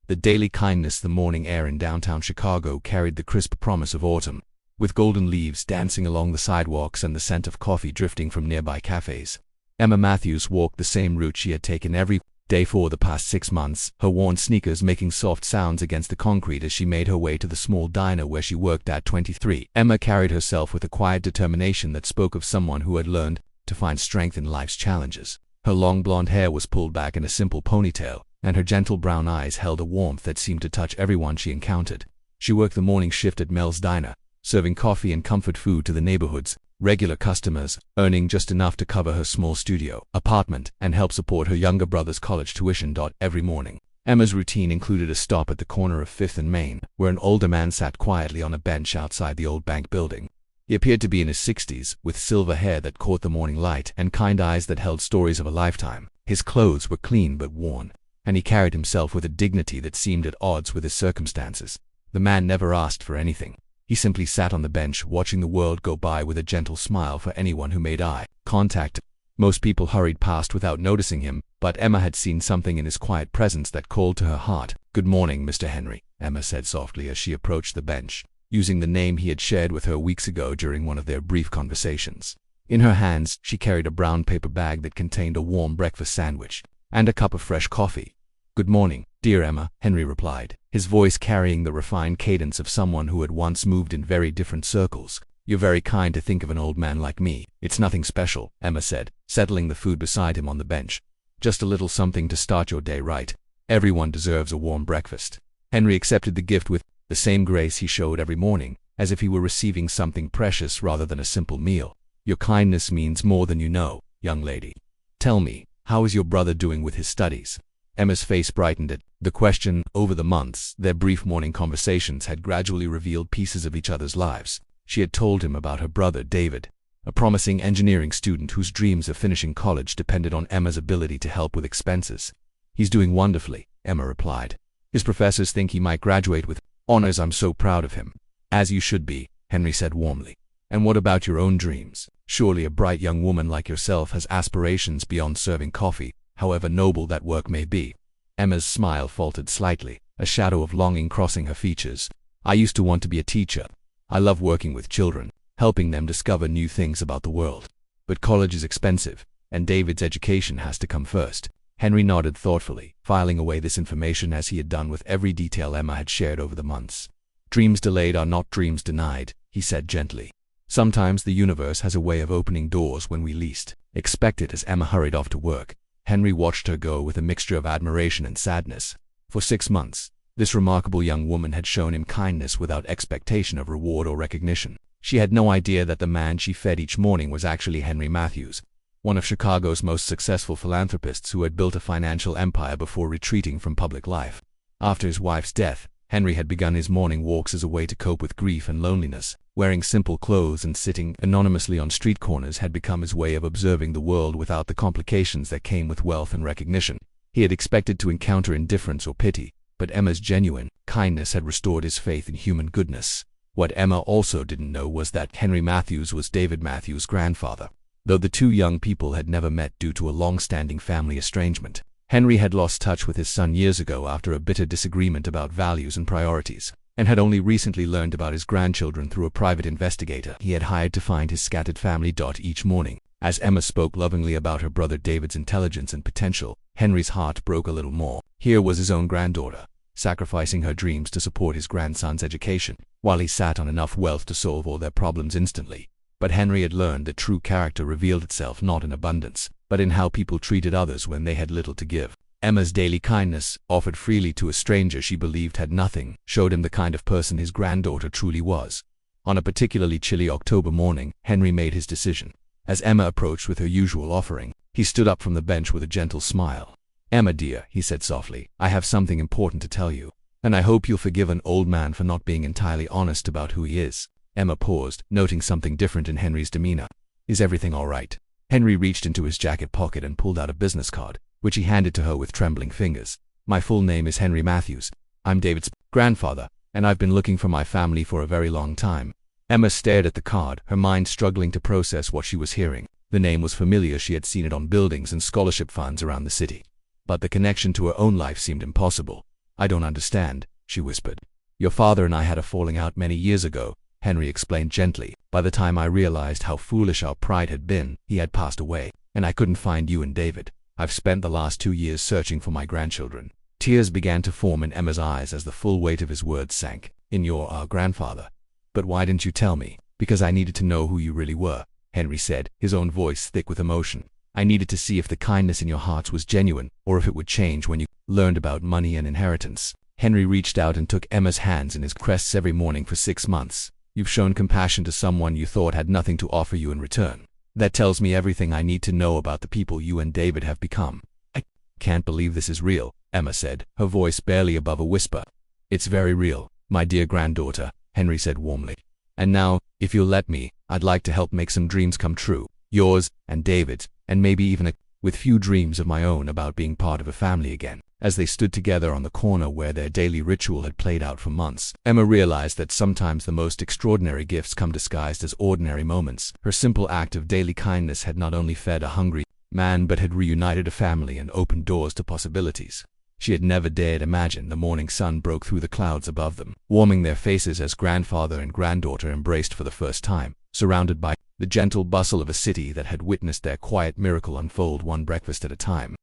The daily kindness. The morning air in downtown Chicago carried the crisp promise of autumn, with golden leaves dancing along the sidewalks and the scent of coffee drifting from nearby cafes. Emma Matthews walked the same route she had taken every day for the past 6 months, her worn sneakers making soft sounds against the concrete as she made her way to the small diner where she worked at 23. Emma carried herself with a quiet determination that spoke of someone who had learned to find strength in life's challenges. Her long blonde hair was pulled back in a simple ponytail, and her gentle brown eyes held a warmth that seemed to touch everyone she encountered. She worked the morning shift at Mel's Diner, serving coffee and comfort food to the neighborhood's regular customers, earning just enough to cover her small studio apartment and help support her younger brother's college tuition. Every morning, Emma's routine included a stop at the corner of 5th and Main, where an older man sat quietly on a bench outside the old bank building. He appeared to be in his 60s, with silver hair that caught the morning light and kind eyes that held stories of a lifetime. His clothes were clean but worn, and he carried himself with a dignity that seemed at odds with his circumstances. The man never asked for anything. He simply sat on the bench, watching the world go by with a gentle smile for anyone who made eye contact. Most people hurried past without noticing him, but Emma had seen something in his quiet presence that called to her heart. "Good morning, Mr. Henry," Emma said softly as she approached the bench, using the name he had shared with her weeks ago during one of their brief conversations. In her hands, she carried a brown paper bag that contained a warm breakfast sandwich and a cup of fresh coffee. "Good morning, dear Emma," Henry replied, his voice carrying the refined cadence of someone who had once moved in very different circles. "You're very kind to think of an old man like me." "It's nothing special," Emma said, settling the food beside him on the bench. "Just a little something to start your day right. Everyone deserves a warm breakfast." Henry accepted the gift with the same grace he showed every morning, as if he were receiving something precious rather than a simple meal. "Your kindness means more than you know, young lady. Tell me, how is your brother doing with his studies?" Emma's face brightened at the question. Over the months, their brief morning conversations had gradually revealed pieces of each other's lives. She had told him about her brother David, a promising engineering student whose dreams of finishing college depended on Emma's ability to help with expenses. "He's doing wonderfully," Emma replied. "His professors think he might graduate with honors. I'm so proud of him." "As you should be," Henry said warmly. "And what about your own dreams? Surely a bright young woman like yourself has aspirations beyond serving coffee, however noble that work may be." Emma's smile faltered slightly, a shadow of longing crossing her features. "I used to want to be a teacher. I love working with children, helping them discover new things about the world. But college is expensive, and David's education has to come first." Henry nodded thoughtfully, filing away this information as he had done with every detail Emma had shared over the months. "Dreams delayed are not dreams denied," he said gently. "Sometimes the universe has a way of opening doors when we least expect it." As Emma hurried off to work, Henry watched her go with a mixture of admiration and sadness. For 6 months, this remarkable young woman had shown him kindness without expectation of reward or recognition. She had no idea that the man she fed each morning was actually Henry Matthews, one of Chicago's most successful philanthropists who had built a financial empire before retreating from public life. After his wife's death, Henry had begun his morning walks as a way to cope with grief and loneliness. Wearing simple clothes and sitting anonymously on street corners had become his way of observing the world without the complications that came with wealth and recognition. He had expected to encounter indifference or pity, but Emma's genuine kindness had restored his faith in human goodness. What Emma also didn't know was that Henry Matthews was David Matthews' grandfather. Though the two young people had never met due to a long-standing family estrangement, Henry had lost touch with his son years ago after a bitter disagreement about values and priorities, and had only recently learned about his grandchildren through a private investigator he had hired to find his scattered family. Each morning, as Emma spoke lovingly about her brother David's intelligence and potential, Henry's heart broke a little more. Here was his own granddaughter, sacrificing her dreams to support his grandson's education, while he sat on enough wealth to solve all their problems instantly. But Henry had learned that true character revealed itself not in abundance, but in how people treated others when they had little to give. Emma's daily kindness, offered freely to a stranger she believed had nothing, showed him the kind of person his granddaughter truly was. On a particularly chilly October morning, Henry made his decision. As Emma approached with her usual offering, he stood up from the bench with a gentle smile. "Emma dear," he said softly, "I have something important to tell you, and I hope you'll forgive an old man for not being entirely honest about who he is." Emma paused, noting something different in Henry's demeanor. "Is everything all right?" Henry reached into his jacket pocket and pulled out a business card, which he handed to her with trembling fingers. "My full name is Henry Matthews. I'm David's grandfather, and I've been looking for my family for a very long time." Emma stared at the card, her mind struggling to process what she was hearing. The name was familiar. She had seen it on buildings and scholarship funds around the city. But the connection to her own life seemed impossible. I don't understand, she whispered. Your father and I had a falling out many years ago, Henry explained gently. By the time I realized how foolish our pride had been, he had passed away, and I couldn't find you and David. I've spent the last 2 years searching for my grandchildren. Tears began to form in Emma's eyes as the full weight of his words sank. In your grandfather. But why didn't you tell me? Because I needed to know who you really were, Henry said, his own voice thick with emotion. I needed to see if the kindness in your hearts was genuine, or if it would change when you learned about money and inheritance. Henry reached out and took Emma's hands in his crests every morning for 6 months. You've shown compassion to someone you thought had nothing to offer you in return. That tells me everything I need to know about the people you and David have become. I can't believe this is real, Emma said, her voice barely above a whisper. It's very real, my dear granddaughter, Henry said warmly. And now, if you'll let me, I'd like to help make some dreams come true. Yours, and David's, and maybe even with few dreams of my own about being part of a family again. As they stood together on the corner where their daily ritual had played out for months, Emma realized that sometimes the most extraordinary gifts come disguised as ordinary moments. Her simple act of daily kindness had not only fed a hungry man but had reunited a family and opened doors to possibilities she had never dared imagine. The morning sun broke through the clouds above them, warming their faces as grandfather and granddaughter embraced for the first time, surrounded by the gentle bustle of a city that had witnessed their quiet miracle unfold one breakfast at a time.